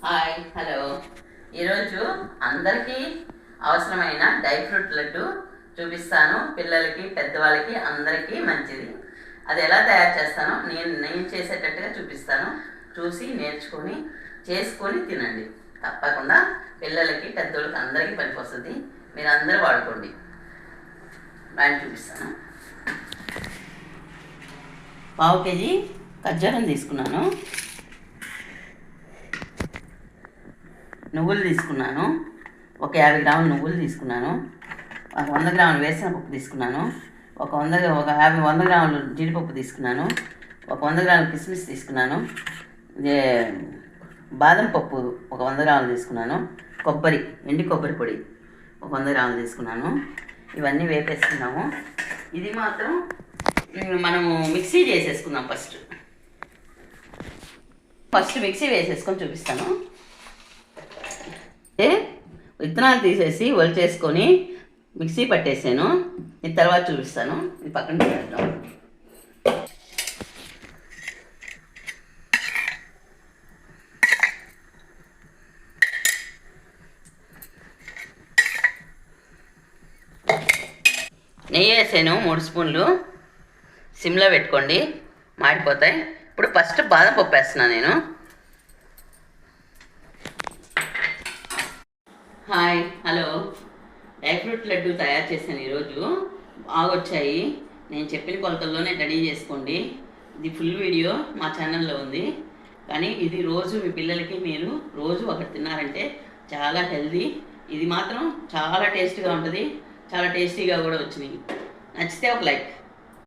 Hi hello. ఈరోజు అందరికీ అవసరమైన డ్రై ఫ్రూట్ లడ్డు చూపిస్తాను. పిల్లలకి పెద్దవాళ్ళకి అందరికీ మంచిది. అది ఎలా తయారు చేస్తానో నేను చేసేటట్టుగా చూపిస్తాను. చూసి నేర్చుకొని చేసుకొని తినండి. తప్పకుండా పిల్లలకి పెద్దోళ్ళకి అందరికీ పనికొస్తుంది. మీరు అందరూ వాడుకోండి. దాన్ని చూపిస్తాను. పావు కేజీ ఖర్జూరం తీసుకున్నాను, నువ్వులు తీసుకున్నాను, ఒక 50 గ్రాముల నువ్వులు తీసుకున్నాను, ఒక 100 గ్రాముల వేరుశనగపప్పు తీసుకున్నాను, ఒక 100 గ్రాములు జీడిపప్పు తీసుకున్నాను, ఒక 100 గ్రాముల కిస్మిస్ తీసుకున్నాను, బాదం పప్పు ఒక 100 గ్రాములు తీసుకున్నాను, ఎండి కొబ్బరి పొడి ఒక 100 గ్రాములు తీసుకున్నాను. ఇవన్నీ వేపేసుకున్నాము. ఇది మాత్రం మనము మిక్సీ చేసేసుకుందాం. ఫస్ట్ మిక్సీ వేసేసుకొని చూపిస్తాను. విత్తనాలు తీసేసి ఒలిచేసుకొని మిక్సీ పట్టేసాను. ఇది తర్వాత చూపిస్తాను. ఇది పక్కన పెట్టేద్దాం. నెయ్యి వేసాను 3 స్పూన్లు. సిమ్లో పెట్టుకోండి, మాడిపోతాయి. ఇప్పుడు ఫస్ట్ బాదం పప్పు వేస్తున్నాను నేను. Hi hello. Dry fruit laddu తయారు చేశాను. ఈరోజు బాగా వచ్చాయి. నేను చెప్పిన కొలతల్లోనే రెడీ చేసుకోండి. ఇది ఫుల్ వీడియో మా ఛానల్లో ఉంది. కానీ ఇది రోజు మీ పిల్లలకి మీరు రోజు ఒకటి తిన్నారంటే చాలా హెల్దీ. ఇది మాత్రం చాలా టేస్ట్గా ఉంటుంది. చాలా టేస్టీగా కూడా వచ్చినాయి. నచ్చితే ఒక లైక్.